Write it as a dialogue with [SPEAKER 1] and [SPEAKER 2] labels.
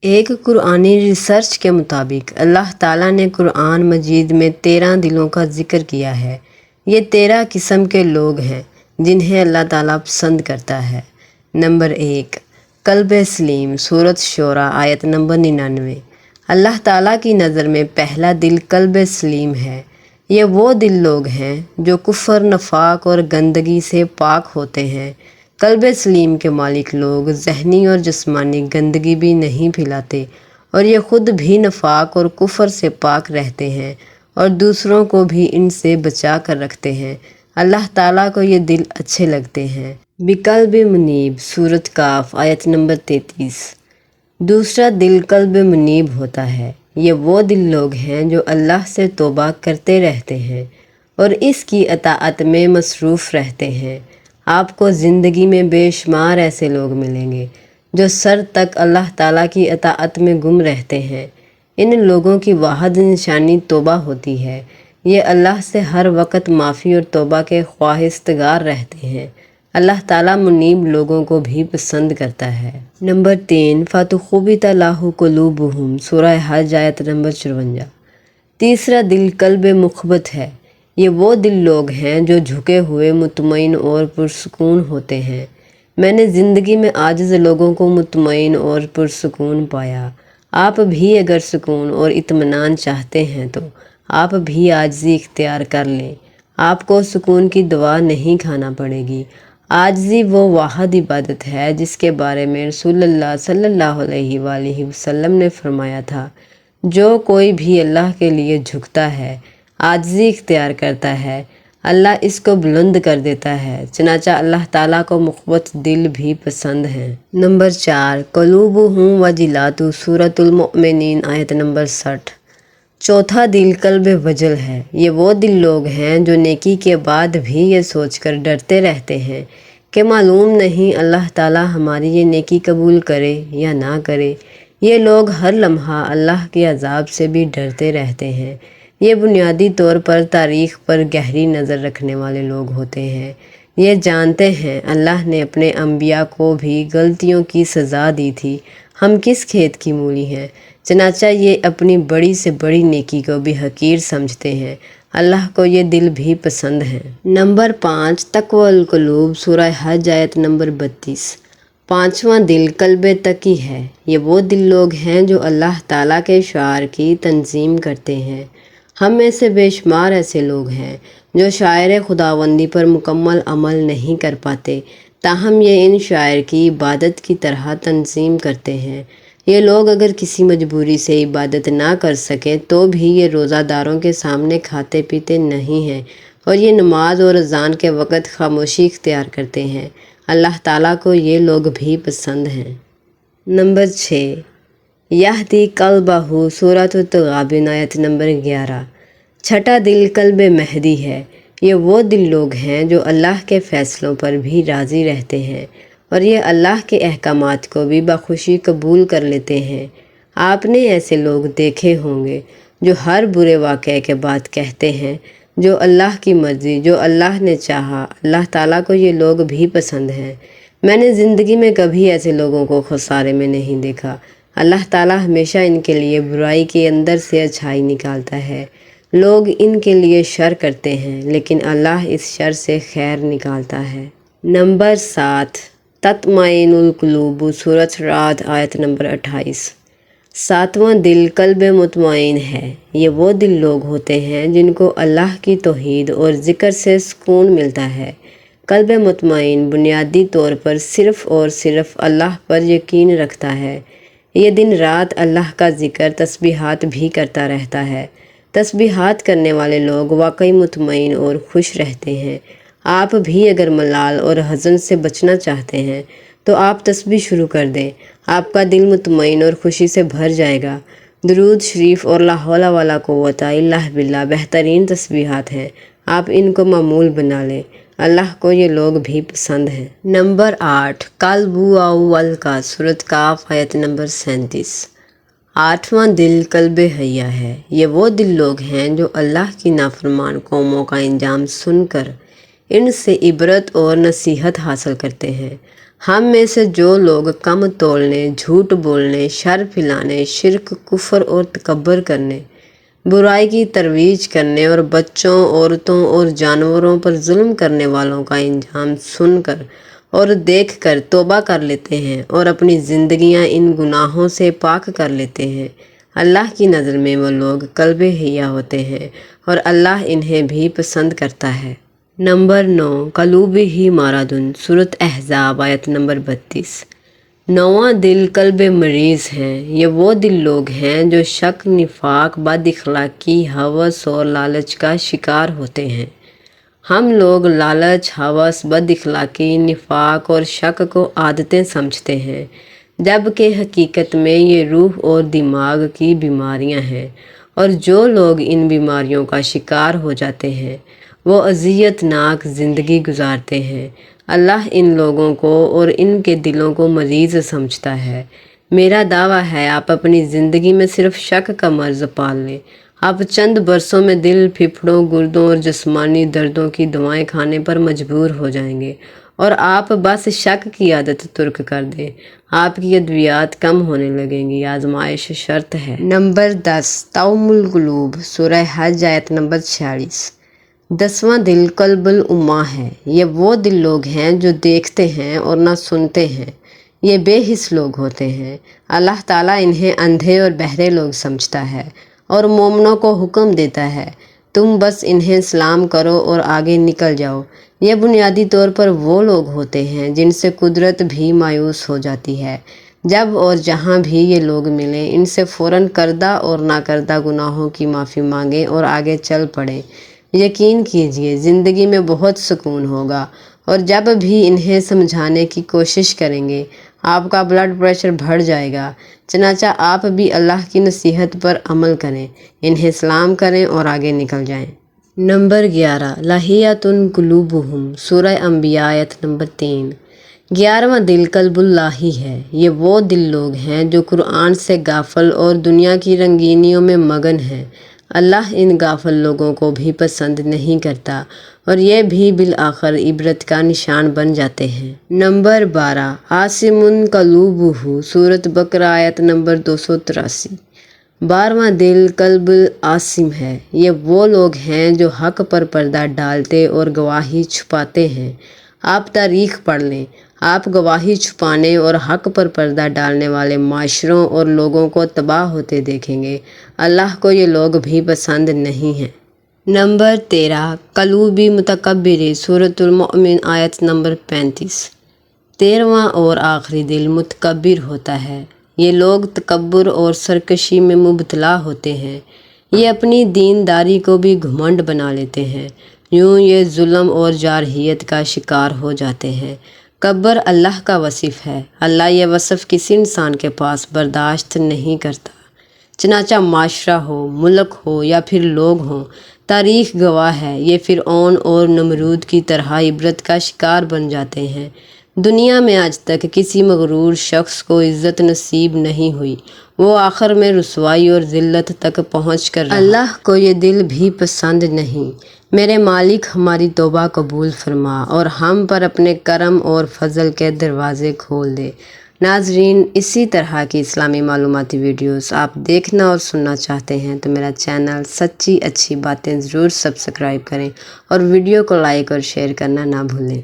[SPEAKER 1] ایک قرآنی ریسرچ کے مطابق اللہ تعالیٰ نے قرآن مجید میں 13 دلوں کا ذکر کیا ہے۔ یہ 13 قسم کے لوگ ہیں جنہیں اللہ تعالیٰ پسند کرتا ہے۔ نمبر 1، قلب سلیم، سورۃ شورى آیت نمبر 99۔ اللہ تعالیٰ کی نظر میں پہلا دل قلب سلیم ہے۔ یہ وہ دل لوگ ہیں جو کفر، نفاق اور گندگی سے پاک ہوتے ہیں۔ قلب سلیم کے مالک لوگ ذہنی اور جسمانی گندگی بھی نہیں پھیلاتے، اور یہ خود بھی نفاق اور کفر سے پاک رہتے ہیں اور دوسروں کو بھی ان سے بچا کر رکھتے ہیں۔ اللہ تعالیٰ کو یہ دل اچھے لگتے ہیں۔ بقلب منیب، سورۃ کاف آیت نمبر 33۔ دوسرا دل قلب منیب ہوتا ہے۔ یہ وہ دل لوگ ہیں جو اللہ سے توبہ کرتے رہتے ہیں اور اس کی اطاعت میں مصروف رہتے ہیں۔ آپ کو زندگی میں بے شمار ایسے لوگ ملیں گے جو سر تک اللہ تعالیٰ کی اطاعت میں گم رہتے ہیں۔ ان لوگوں کی واحد نشانی توبہ ہوتی ہے۔ یہ اللہ سے ہر وقت معافی اور توبہ کے خواہشگار رہتے ہیں۔ اللہ تعالیٰ منیب لوگوں کو بھی پسند کرتا ہے۔ نمبر 3، فَتُخْبِتَ لَهُ قُلُوبُهُمْ، سورہ حج آیت نمبر 54۔ تیسرا دل قلب مخبت ہے۔ یہ وہ دل لوگ ہیں جو جھکے ہوئے، مطمئن اور پرسکون ہوتے ہیں۔ میں نے زندگی میں عاجز لوگوں کو مطمئن اور پرسکون پایا۔ آپ بھی اگر سکون اور اطمینان چاہتے ہیں تو آپ بھی عاجزی اختیار کر لیں۔ آپ کو سکون کی دوا نہیں کھانا پڑے گی۔ عاجزی وہ واحد عبادت ہے جس کے بارے میں رسول اللہ صلی اللہ علیہ وآلہ وسلم نے فرمایا تھا، جو کوئی بھی اللہ کے لیے جھکتا ہے، عاجزی اختیار کرتا ہے، اللہ اس کو بلند کر دیتا ہے۔ چنانچہ اللہ تعالیٰ کو مخبت دل بھی پسند ہیں۔ نمبر 4، قلوبہم وجلۃ، سورۃ المؤمنین آیت نمبر 60۔ چوتھا دل قلب وجل ہے۔ یہ وہ دل لوگ ہیں جو نیکی کے بعد بھی یہ سوچ کر ڈرتے رہتے ہیں کہ معلوم نہیں اللہ تعالیٰ ہماری یہ نیکی قبول کرے یا نہ کرے۔ یہ لوگ ہر لمحہ اللہ کے عذاب سے بھی ڈرتے رہتے ہیں۔ یہ بنیادی طور پر تاریخ پر گہری نظر رکھنے والے لوگ ہوتے ہیں۔ یہ جانتے ہیں اللہ نے اپنے انبیاء کو بھی غلطیوں کی سزا دی تھی، ہم کس کھیت کی مولی ہیں۔ چنانچہ یہ اپنی بڑی سے بڑی نیکی کو بھی حقیر سمجھتے ہیں۔ اللہ کو یہ دل بھی پسند ہیں۔ نمبر 5، تقوی القلوب، سورہ حج آیت نمبر 32۔ پانچواں دل قلب تقی ہے۔ یہ وہ دل لوگ ہیں جو اللہ تعالیٰ کے شعائر کی تنظیم کرتے ہیں۔ ہم میں سے بے شمار ایسے لوگ ہیں جو شعائر خداوندی پر مکمل عمل نہیں کر پاتے، تاہم یہ ان شعائر کی عبادت کی طرح تنظیم کرتے ہیں۔ یہ لوگ اگر کسی مجبوری سے عبادت نہ کر سکیں تو بھی یہ روزہ داروں کے سامنے کھاتے پیتے نہیں ہیں، اور یہ نماز اور اذان کے وقت خاموشی اختیار کرتے ہیں۔ اللہ تعالیٰ کو یہ لوگ بھی پسند ہیں۔ نمبر 6، یہدی قلبہ، سورۃ التغابن آیت نمبر 11۔ چھٹا دل قلب مہدی ہے۔ یہ وہ دل لوگ ہیں جو اللہ کے فیصلوں پر بھی راضی رہتے ہیں اور یہ اللہ کے احکامات کو بھی بخوشی قبول کر لیتے ہیں۔ آپ نے ایسے لوگ دیکھے ہوں گے جو ہر برے واقعے کے بعد کہتے ہیں، جو اللہ کی مرضی، جو اللہ نے چاہا۔ اللہ تعالیٰ کو یہ لوگ بھی پسند ہیں۔ میں نے زندگی میں کبھی ایسے لوگوں کو خسارے میں نہیں دیکھا۔ اللہ تعالیٰ ہمیشہ ان کے لیے برائی کے اندر سے اچھائی نکالتا ہے۔ لوگ ان کے لیے شر کرتے ہیں لیکن اللہ اس شر سے خیر نکالتا ہے۔ نمبر 7، تطمئن القلوب، سورۃ رعد آیت نمبر 28۔ ساتواں دل قلب مطمئن ہے۔ یہ وہ دل لوگ ہوتے ہیں جن کو اللہ کی توحید اور ذکر سے سکون ملتا ہے۔ قلب مطمئن بنیادی طور پر صرف اور صرف اللہ پر یقین رکھتا ہے۔ یہ دن رات اللہ کا ذکر، تسبیحات بھی کرتا رہتا ہے۔ تسبیحات کرنے والے لوگ واقعی مطمئن اور خوش رہتے ہیں۔ آپ بھی اگر ملال اور حزن سے بچنا چاہتے ہیں تو آپ تسبیح شروع کر دیں، آپ کا دل مطمئن اور خوشی سے بھر جائے گا۔ درود شریف اور لا حول ولا قوت الا باللہ بہترین تسبیحات ہیں، آپ ان کو معمول بنا لیں۔ اللہ کو یہ لوگ بھی پسند ہیں۔ نمبر 8، قلب اول کا، سورۃ کاف آیت نمبر 37۔ آٹھواں دل قلب حیا ہے۔ یہ وہ دل لوگ ہیں جو اللہ کی نافرمان قوموں کا انجام سن کر ان سے عبرت اور نصیحت حاصل کرتے ہیں۔ ہم میں سے جو لوگ کم تولنے، جھوٹ بولنے، شر پھیلانے، شرک، کفر اور تکبر کرنے، برائی کی ترویج کرنے اور بچوں، عورتوں اور جانوروں پر ظلم کرنے والوں کا انجام سن کر اور دیکھ کر توبہ کر لیتے ہیں اور اپنی زندگیاں ان گناہوں سے پاک کر لیتے ہیں، اللہ کی نظر میں وہ لوگ قلب حیا ہوتے ہیں اور اللہ انہیں بھی پسند کرتا ہے۔ نمبر 9، قلوبہ مرض، سورۃ احزاب آیت نمبر 32۔ 9واں دل قلب مریض ہیں۔ یہ وہ دل لوگ ہیں جو شک، نفاق، بد اخلاقی، ہوس اور لالچ کا شکار ہوتے ہیں۔ ہم لوگ لالچ، ہوس، بد اخلاقی، نفاق اور شک کو عادتیں سمجھتے ہیں، جبکہ حقیقت میں یہ روح اور دماغ کی بیماریاں ہیں، اور جو لوگ ان بیماریوں کا شکار ہو جاتے ہیں وہ اذیت ناک زندگی گزارتے ہیں۔ اللہ ان لوگوں کو اور ان کے دلوں کو مریض سمجھتا ہے۔ میرا دعویٰ ہے آپ اپنی زندگی میں صرف شک کا مرض پال لیں، آپ چند برسوں میں دل، پھیپھڑوں، گردوں اور جسمانی دردوں کی دوائیں کھانے پر مجبور ہو جائیں گے، اور آپ بس شک کی عادت ترک کر دیں، آپ کی ادویات کم ہونے لگیں گی۔ آزمائش شرط ہے۔ نمبر 10، طعم القلوب، سورہ حج آیت نمبر 46۔ 10واں دل قلب الامہ ہے۔ یہ وہ دل لوگ ہیں جو دیکھتے ہیں اور نہ سنتے ہیں، یہ بے حس لوگ ہوتے ہیں۔ اللہ تعالیٰ انہیں اندھے اور بہرے لوگ سمجھتا ہے اور مومنوں کو حکم دیتا ہے تم بس انہیں سلام کرو اور آگے نکل جاؤ۔ یہ بنیادی طور پر وہ لوگ ہوتے ہیں جن سے قدرت بھی مایوس ہو جاتی ہے۔ جب اور جہاں بھی یہ لوگ ملیں ان سے فوراً کردہ اور ناکردہ گناہوں کی معافی مانگیں اور آگے چل پڑیں۔ یقین کیجئے زندگی میں بہت سکون ہوگا، اور جب بھی انہیں سمجھانے کی کوشش کریں گے آپ کا بلڈ پریشر بڑھ جائے گا۔ چنانچہ آپ بھی اللہ کی نصیحت پر عمل کریں، انہیں سلام کریں اور آگے نکل جائیں۔ نمبر 11، لہیۃ قلوبہم، سورہ انبیاء آیت نمبر 3۔ 11واں دل قلب اللاہی ہے۔ یہ وہ دل لوگ ہیں جو قرآن سے غافل اور دنیا کی رنگینیوں میں مگن ہیں۔ اللہ ان غافل لوگوں کو بھی پسند نہیں کرتا اور یہ بھی بالآخر عبرت کا نشان بن جاتے ہیں۔ نمبر 12، عاصم قلوبہ، سورۃ بقرہ آیت نمبر 283۔ 12واں دل قلب عاصم ہے۔ یہ وہ لوگ ہیں جو حق پر پردہ ڈالتے اور گواہی چھپاتے ہیں۔ آپ تاریخ پڑھ لیں، آپ گواہی چھپانے اور حق پر پردہ ڈالنے والے معاشروں اور لوگوں کو تباہ ہوتے دیکھیں گے۔ اللہ کو یہ لوگ بھی پسند نہیں ہیں۔ نمبر 13، قلوب متکبر، سورۃ المؤمن آیت نمبر 35۔ 13واں اور آخری دل متکبر ہوتا ہے۔ یہ لوگ تکبر اور سرکشی میں مبتلا ہوتے ہیں، یہ اپنی دینداری کو بھی گھمنڈ بنا لیتے ہیں، یوں یہ ظلم اور جارحیت کا شکار ہو جاتے ہیں۔ کبر اللہ کا وصف ہے، اللہ یہ وصف کسی انسان کے پاس برداشت نہیں کرتا، چنانچہ معاشرہ ہو، ملک ہو یا پھر لوگ ہوں، تاریخ گواہ ہے یہ فرعون اور نمرود کی طرح عبرت کا شکار بن جاتے ہیں۔ دنیا میں آج تک کسی مغرور شخص کو عزت نصیب نہیں ہوئی، وہ آخر میں رسوائی اور ذلت تک پہنچ کر رہا۔ اللہ کو یہ دل بھی پسند نہیں۔ میرے مالک ہماری توبہ قبول فرما اور ہم پر اپنے کرم اور فضل کے دروازے کھول دے۔ ناظرین، اسی طرح کی اسلامی معلوماتی ویڈیوز آپ دیکھنا اور سننا چاہتے ہیں تو میرا چینل سچی اچھی باتیں ضرور سبسکرائب کریں اور ویڈیو کو لائک اور شیئر کرنا نہ بھولیں۔